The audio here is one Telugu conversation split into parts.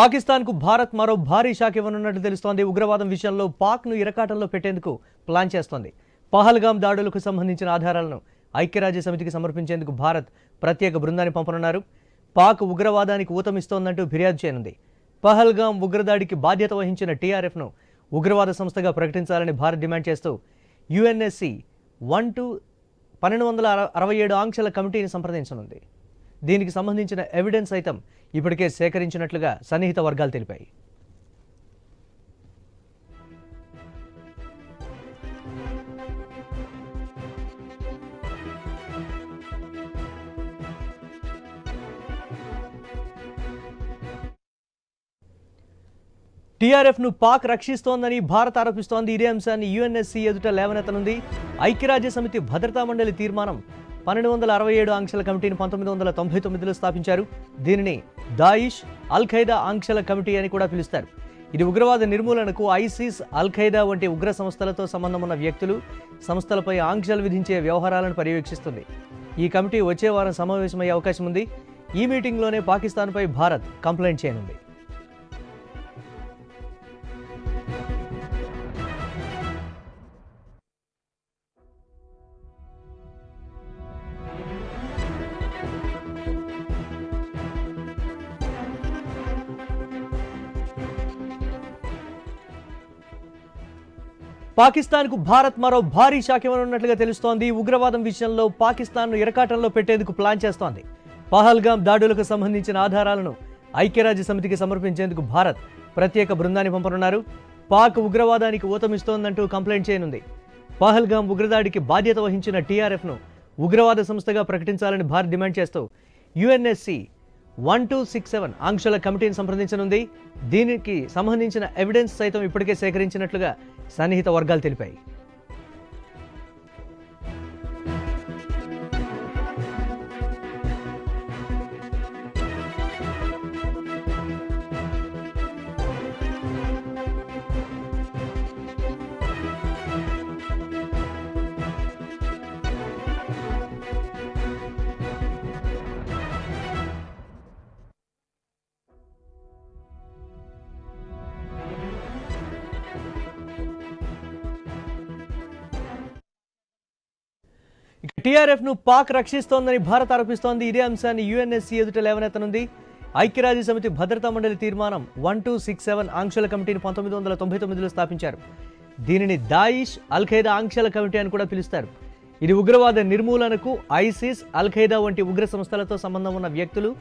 పాకిస్తాన్కు భారత్ మరో భారీ షాక్ ఇవ్వనున్నట్లు తెలుస్తోంది. ఉగ్రవాదం విషయంలో పాక్ను ఇరకాటంలో పెట్టేందుకు ప్లాన్ చేస్తోంది. పహల్గామ్ దాడులకు సంబంధించిన ఆధారాలను ఐక్యరాజ్య సమితికి సమర్పించేందుకు భారత్ ప్రత్యేక బృందాన్ని పంపనున్నారు. పాక్ ఉగ్రవాదానికి ఊతమిస్తోందంటూ ఫిర్యాదు చేయనుంది. పహల్గామ్ ఉగ్రదాడికి బాధ్యత వహించిన టీఆర్ఎఫ్ను ఉగ్రవాద సంస్థగా ప్రకటించాలని భారత్ డిమాండ్ చేస్తూ యుఎన్ఎస్సి 1267 ఆంక్షల కమిటీని సంప్రదించనుంది. దీనికి సంబంధించిన ఎవిడెన్స్ సైతం ఇప్పటికే సేకరించినట్లుగా సన్నిహిత వర్గాలు తెలిపాయి. టీఆర్ఎఫ్ను పాక్ రక్షిస్తోందని భారత్ ఆరోపిస్తోంది. ఇదే అంశాన్ని యుఎన్ఎస్సి ఎదుట లేవనెత్తనుంది. ఐక్యరాజ్య సమితి భద్రతా మండలి తీర్మానం 1267 ఆంక్షల కమిటీని 1999లో స్థాపించారు. దీనిని దాయిష్ అల్ ఖైదా ఆంక్షల కమిటీ అని కూడా పిలుస్తారు. ఇది ఉగ్రవాద నిర్మూలనకు ఐసిస్, అల్ ఖైదా వంటి ఉగ్ర సంస్థలతో సంబంధం ఉన్న వ్యక్తులు, సంస్థలపై ఆంక్షలు విధించే వ్యవహారాలను పర్యవేక్షిస్తుంది. ఈ కమిటీ వచ్చే వారం సమావేశమయ్యే అవకాశం ఉంది. ఈ మీటింగ్లోనే పాకిస్తాన్పై భారత్ కంప్లైంట్ చేయనుంది. పాకిస్తాన్కు భారత్ మరో భారీ షాక్ ఇవ్వనున్నట్లుగా తెలుస్తోంది. ఉగ్రవాదం విషయంలో పాకిస్తాన్ను ఇరకాటంలో పెట్టేందుకు ప్లాన్ చేస్తోంది. పహల్గామ్ దాడులకు సంబంధించిన ఆధారాలను ఐక్యరాజ్య సమితికి సమర్పించేందుకు భారత్ ప్రత్యేక బృందాన్ని పంపనున్నారు. పాక్ ఉగ్రవాదానికి ఊతమిస్తోందంటూ కంప్లైంట్ చేయనుంది. పహల్గామ్ ఉగ్రదాడికి బాధ్యత వహించిన టీఆర్ఎఫ్ను ఉగ్రవాద సంస్థగా ప్రకటించాలని భారత్ డిమాండ్ చేస్తూ యుఎన్ఎస్సి 1267 ఆంక్షల కమిటీని సంప్రదించనుంది. దీనికి సంబంధించిన ఎవిడెన్స్ సైతం ఇప్పటికే సేకరించినట్లుగా సన్నిహిత వర్గాలు తెలిపాయి. టీఆర్ఎఫ్ను పాక్ రక్షిస్తోందని భారత్ ఆరోపిస్తోంది. ఇదే అంశాన్ని యుఎన్ఎస్సి ఎదుట లేవనెత్తనుంది. ఐక్యరాజ్య సమితి భద్రతా మండలి తీర్మానం 1267 ఆంక్షల కమిటీని 1999లో స్థాపించారు. దీనిని దాయిష్ అల్ ఖైదా ఆంక్షల కమిటీ అని కూడా పిలుస్తారు. ఇది ఉగ్రవాద నిర్మూలనకు ఐసిస్, అల్ ఖైదా వంటి ఉగ్ర సంస్థలతో సంబంధం ఉన్న వ్యక్తులు,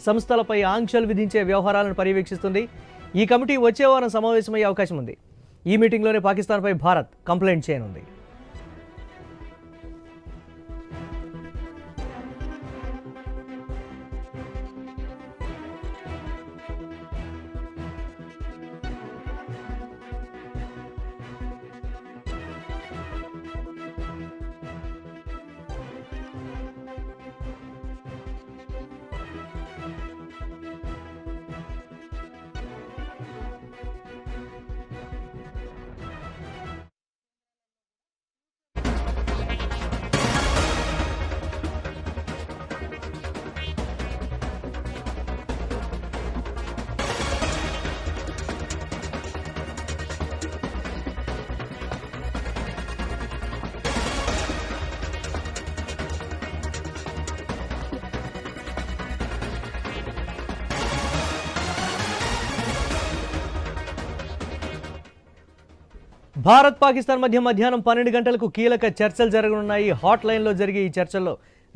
సంస్థలపై ఆంక్షలు విధించే వ్యవహారాలను పర్యవేక్షిస్తుంది. ఈ కమిటీ వచ్చే వారం సమావేశమయ్యే అవకాశం ఉంది. ఈ మీటింగ్లోనే పాకిస్తాన్పై భారత్ కంప్లైంట్ చేయనుంది. భారత్ పాకిస్తాన్ మధ్య మధ్యాహ్నం 12 గంటలకు కీలక చర్చలు జరగనున్నాయి. హాట్ లైన్లో జరిగే ఈ చర్చల్లో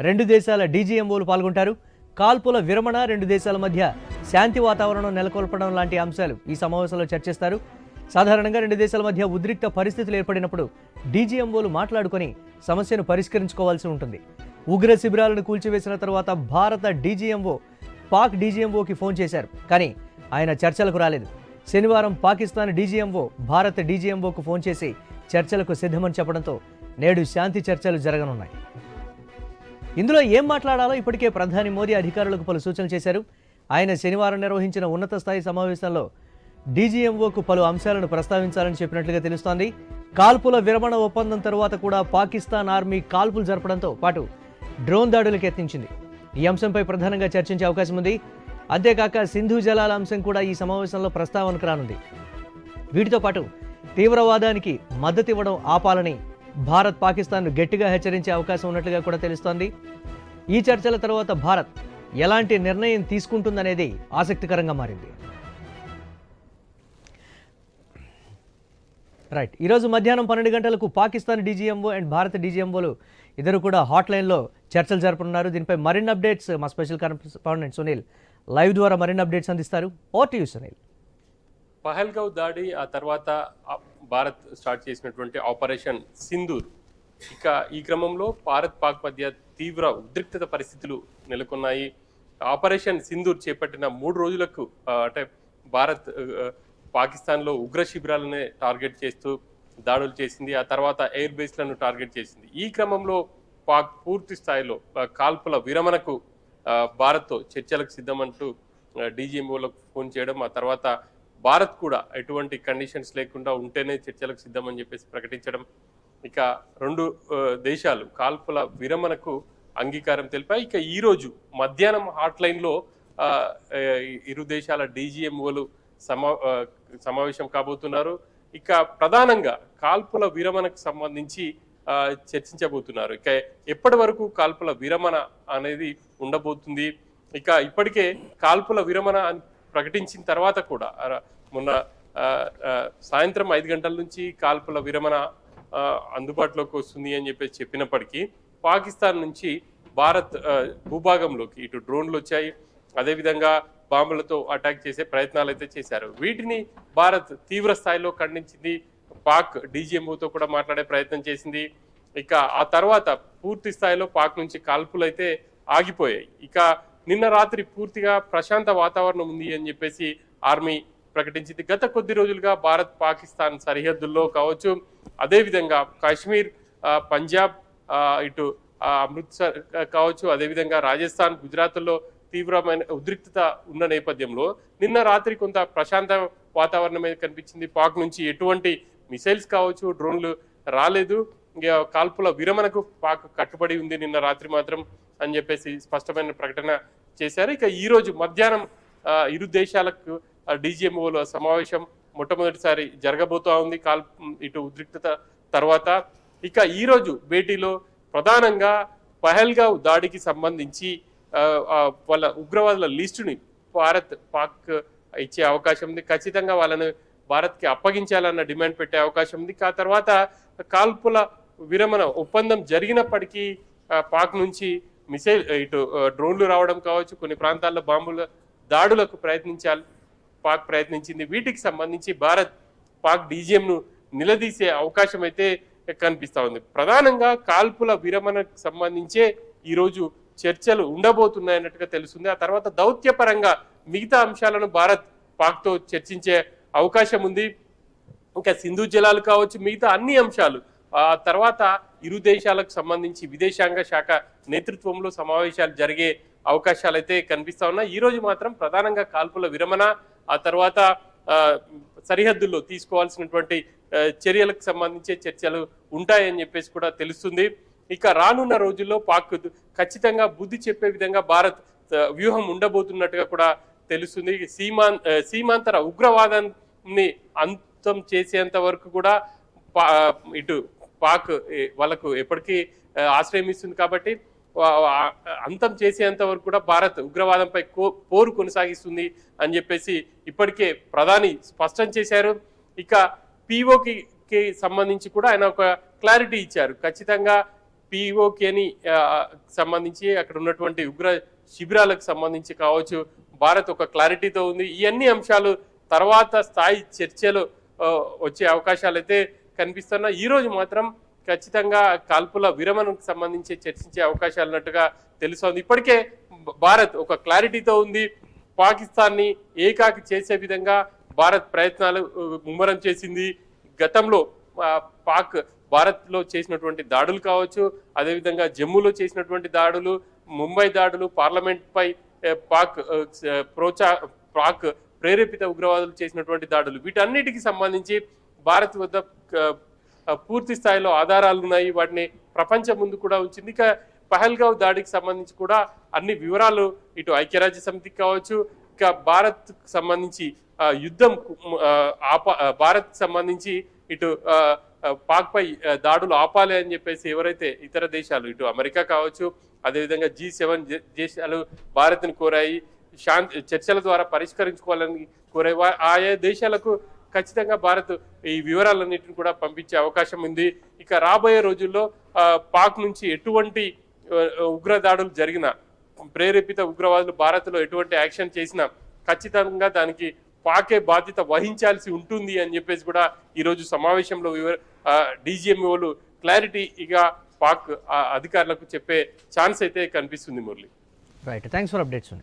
రెండు దేశాల డీజీఎంఓలు పాల్గొంటారు. కాల్పుల విరమణ, రెండు దేశాల మధ్య శాంతి వాతావరణం నెలకొల్పడం లాంటి అంశాలు ఈ సమావేశంలో చర్చిస్తారు. సాధారణంగా రెండు దేశాల మధ్య ఉద్రిక్త పరిస్థితులు ఏర్పడినప్పుడు డీజీఎంఓలు మాట్లాడుకొని సమస్యను పరిష్కరించుకోవాల్సి ఉంటుంది. ఉగ్ర శిబిరాలను కూల్చివేసిన తర్వాత భారత డీజీఎంఓ పాక్ డీజీఎంఓకి ఫోన్ చేశారు, కానీ ఆయన చర్చలకు రాలేదు. శనివారం పాకిస్తాన్ డీజీఎంఓ భారత డీజీఎంఓకు ఫోన్ చేసి చర్చలకు సిద్ధమని చెప్పడంతో నేడు శాంతి చర్చలు జరగనున్నాయి. ఇందులో ఏం మాట్లాడాలో ఇప్పటికే ప్రధాని మోదీ అధికారులకు పలు సూచనలు చేశారు. ఆయన శనివారం నిర్వహించిన ఉన్నత స్థాయి సమావేశంలో డీజీఎంఓకు పలు అంశాలను ప్రస్తావించాలని చెప్పినట్లుగా తెలుస్తోంది. కాల్పుల విరమణ ఒప్పందం తరువాత కూడా పాకిస్తాన్ ఆర్మీ కాల్పులు జరపడంతో పాటు డ్రోన్ దాడులకు యత్నించింది. ఈ అంశంపై ప్రధానంగా చర్చించే అవకాశం ఉంది. అంతేకాక సింధు జలాల అంశం కూడా ఈ సమావేశంలో ప్రస్తావనకు రానుంది. వీటితో పాటు తీవ్రవాదానికి మద్దతు ఇవ్వడం ఆపాలని భారత్ పాకిస్తాన్ను గట్టిగా హెచ్చరించే అవకాశం ఉన్నట్లుగా కూడా తెలుస్తోంది. ఈ చర్చల తర్వాత భారత్ ఎలాంటి నిర్ణయం తీసుకుంటుందనేది ఆసక్తికరంగా మారింది. రైట్, ఈరోజు మధ్యాహ్నం 12 గంటలకు పాకిస్తాన్ డీజీఎంఓ అండ్ భారత డీజీఎంఓలు ఇద్దరు కూడా హాట్లైన్లో చర్చలు జరుపుతున్నారు. దీనిపై మరిన్ని అప్డేట్స్ మా స్పెషల్ కరెస్పాండెంట్ సునీల్ లైవ్ ద్వారా మరిన్ని అప్డేట్స్ అందిస్తారు. Over to you Sunil. Pahalgam దాడి ఆ తర్వాత భారత్ స్టార్ట్ చేసినటువంటి ఆపరేషన్ సింధూర్, ఇక ఈ క్రమంలో భారత్ పాక్ మధ్య తీవ్ర ఉద్రిక్తత పరిస్థితులు నెలకొన్నాయి. ఆపరేషన్ సింధూర్ చేపట్టిన 3 రోజులకు అంటే భారత్ పాకిస్తాన్లో ఉగ్ర శిబిరాలనే టార్గెట్ చేస్తూ దాడులు చేసింది. ఆ తర్వాత ఎయిర్ బేస్లను టార్గెట్ చేసింది. ఈ క్రమంలో పాక్ పూర్తి స్థాయిలో కాల్పుల విరమణకు భారత్తో చర్చలకు సిద్ధమంటూ డీజీఎంఓలకు ఫోన్ చేయడం, ఆ తర్వాత భారత్ కూడా ఎటువంటి కండిషన్స్ లేకుండా ఉంటేనే చర్చలకు సిద్ధమని చెప్పేసి ప్రకటించడం, ఇక 2 దేశాలు కాల్పుల విరమణకు అంగీకారం తెలిపాయి. ఇక ఈరోజు మధ్యాహ్నం హాట్లైన్లో ఇరు దేశాల డీజీఎంఓలు సమావేశం కాబోతున్నారు. ఇక ప్రధానంగా కాల్పుల విరమణకు సంబంధించి చర్చించబోతున్నారు. ఇక ఎప్పటి వరకు కాల్పుల విరమణ అనేది ఉండబోతుంది, ఇక ఇప్పటికే కాల్పుల విరమణ ప్రకటించిన తర్వాత కూడా మొన్న సాయంత్రం 5 గంటల నుంచి కాల్పుల విరమణ అందుబాటులోకి వస్తుంది అని చెప్పేసి చెప్పినప్పటికీ పాకిస్తాన్ నుంచి భారత్ భూభాగంలోకి ఇటు డ్రోన్లు వచ్చాయి, అదేవిధంగా బాంబులతో అటాక్ చేసే ప్రయత్నాలు అయితే చేశారు. వీటిని భారత్ తీవ్ర స్థాయిలో ఖండించింది. పాక్ డీజీఎంఓతో కూడా మాట్లాడే ప్రయత్నం చేసింది. ఇక ఆ తర్వాత పూర్తి స్థాయిలో పాక్ నుంచి కాల్పులు అయితే ఆగిపోయాయి. ఇక నిన్న రాత్రి పూర్తిగా ప్రశాంత వాతావరణం ఉంది అని చెప్పేసి ఆర్మీ ప్రకటించింది. గత కొద్ది రోజులుగా భారత్ పాకిస్తాన్ సరిహద్దుల్లో కావచ్చు, అదేవిధంగా కాశ్మీర్, పంజాబ్, ఇటు అమృత్సర్ కావచ్చు, అదేవిధంగా రాజస్థాన్, గుజరాత్లో తీవ్రమైన ఉద్రిక్తత ఉన్న నేపథ్యంలో నిన్న రాత్రి కొంత ప్రశాంత వాతావరణం కనిపించింది. పాక్ నుంచి ఎటువంటి మిసైల్స్ కావచ్చు, డ్రోన్లు రాలేదు. కాల్పుల విరమణకు పాక్ కట్టుబడి ఉంది నిన్న రాత్రి మాత్రం అని చెప్పేసి స్పష్టమైన ప్రకటన చేశారు. ఇక ఈ రోజు మధ్యాహ్నం ఇరు దేశాలకు డీజీఎంఓల సమావేశం మొట్టమొదటిసారి జరగబోతా ఉంది ఇటు ఉద్రిక్తత తర్వాత. ఇక ఈ రోజు భేటీలో ప్రధానంగా పహల్గావ్ దాడికి సంబంధించి వాళ్ళ ఉగ్రవాదుల లిస్టుని భారత్ పాక్ ఇచ్చే అవకాశం ఉంది. ఖచ్చితంగా వాళ్ళను భారత్కి అప్పగించాలన్న డిమాండ్ పెట్టే అవకాశం ఉంది. ఆ తర్వాత కాల్పుల విరమణ ఒప్పందం జరిగినప్పటికీ పాక్ నుంచి మిసైల్ ఇటు డ్రోన్లు రావడం కావచ్చు, కొన్ని ప్రాంతాల్లో బాంబుల దాడులకు పాక్ ప్రయత్నించింది. వీటికి సంబంధించి భారత్ పాక్ డీజీఎంను నిలదీసే అవకాశం అయితే కనిపిస్తా ఉంది. ప్రధానంగా కాల్పుల విరమణకు సంబంధించే ఈరోజు చర్చలు ఉండబోతున్నాయన్నట్టుగా తెలుస్తుంది. ఆ తర్వాత దౌత్యపరంగా మిగతా అంశాలను భారత్ పాక్తో చర్చించే అవకాశం ఉంది. ఇంకా సింధు జలాలు కావచ్చు, మిగతా అన్ని అంశాలు ఆ తర్వాత ఇరు దేశాలకు సంబంధించి విదేశాంగ శాఖ నేతృత్వంలో సమావేశాలు జరిగే అవకాశాలు అయితే కనిపిస్తా ఉన్నాయి. ఈ రోజు మాత్రం ప్రధానంగా కాల్పుల విరమణ, ఆ తర్వాత సరిహద్దుల్లో తీసుకోవాల్సినటువంటి చర్యలకు సంబంధించే చర్చలు ఉంటాయని చెప్పేసి కూడా తెలుస్తుంది. ఇక రానున్న రోజుల్లో పాక్ ఖచ్చితంగా బుద్ధి చెప్పే విధంగా భారత్ వ్యూహం ఉండబోతున్నట్టుగా కూడా తెలుస్తుంది. సీమాంతర ఉగ్రవాదాన్ని అంతం చేసేంత వరకు కూడా ఇటు పాక్ వాళ్ళకు ఎప్పటికీ ఆశ్రయం ఇస్తుంది కాబట్టి అంతం చేసేంత వరకు కూడా భారత్ ఉగ్రవాదంపై పోరు కొనసాగిస్తుంది అని చెప్పేసి ఇప్పటికే ప్రధాని స్పష్టం చేశారు. ఇక పిఓకి సంబంధించి కూడా ఆయన ఒక క్లారిటీ ఇచ్చారు. ఖచ్చితంగా పిఓకి అని సంబంధించి అక్కడ ఉన్నటువంటి ఉగ్ర శిబిరాలకు సంబంధించి కావచ్చు, భారత్ ఒక క్లారిటీతో ఉంది. ఈ అన్ని అంశాలు తర్వాత స్థాయి చర్చలు వచ్చే అవకాశాలు అయితే కనిపిస్తున్నా. ఈ రోజు మాత్రం ఖచ్చితంగా కాల్పుల విరమణకు సంబంధించి చర్చించే అవకాశాలు ఉన్నట్టుగా తెలుస్తోంది. ఇప్పటికే భారత్ ఒక క్లారిటీతో ఉంది. పాకిస్తాన్ని ఏకాకి చేసే విధంగా భారత్ ప్రయత్నాలు ముమ్మరం చేసింది. గతంలో పాక్ భారత్లో చేసినటువంటి దాడులు కావచ్చు, అదేవిధంగా జమ్మూలో చేసినటువంటి దాడులు, ముంబై దాడులు, పార్లమెంట్ పై పాక్ ప్రేరేపిత ఉగ్రవాదులు చేసినటువంటి దాడులు, వీటన్నిటికి సంబంధించి భారత్ వద్ద పూర్తి స్థాయిలో ఆధారాలు ఉన్నాయి. వాటిని ప్రపంచం ముందు కూడా ఉంచింది. ఇక పహల్గావ్ దాడికి సంబంధించి కూడా అన్ని వివరాలు ఇటు ఐక్యరాజ్య సమితికి కావచ్చు, ఇక భారత్ సంబంధించి యుద్ధం భారత్ సంబంధించి ఇటు పాక్ పై దాడులు ఆపాలి అని చెప్పేసి ఎవరైతే ఇతర దేశాలు ఇటు అమెరికా కావచ్చు, అదేవిధంగా G7 దేశాలు భారత్ని కోరాయి, చర్చల ద్వారా పరిష్కరించుకోవాలని కోరే ఆయా దేశాలకు ఖచ్చితంగా భారత్ ఈ వివరాలన్నింటిని కూడా పంపించే అవకాశం ఉంది. ఇక రాబోయే రోజుల్లో పాక్ నుంచి ఎటువంటి ఉగ్రదాడులు జరిగినా, ప్రేరేపిత ఉగ్రవాదులు భారత్లో ఎటువంటి యాక్షన్ చేసినా ఖచ్చితంగా దానికి పాకే బాధ్యత వహించాల్సి ఉంటుంది అని చెప్పేసి కూడా ఈరోజు సమావేశంలో DGMOలు క్లారిటీగా పాక్ అధికారులకు చెప్పే ఛాన్స్ అయితే కనిపిస్తుంది. Murali, right, thanks for updates.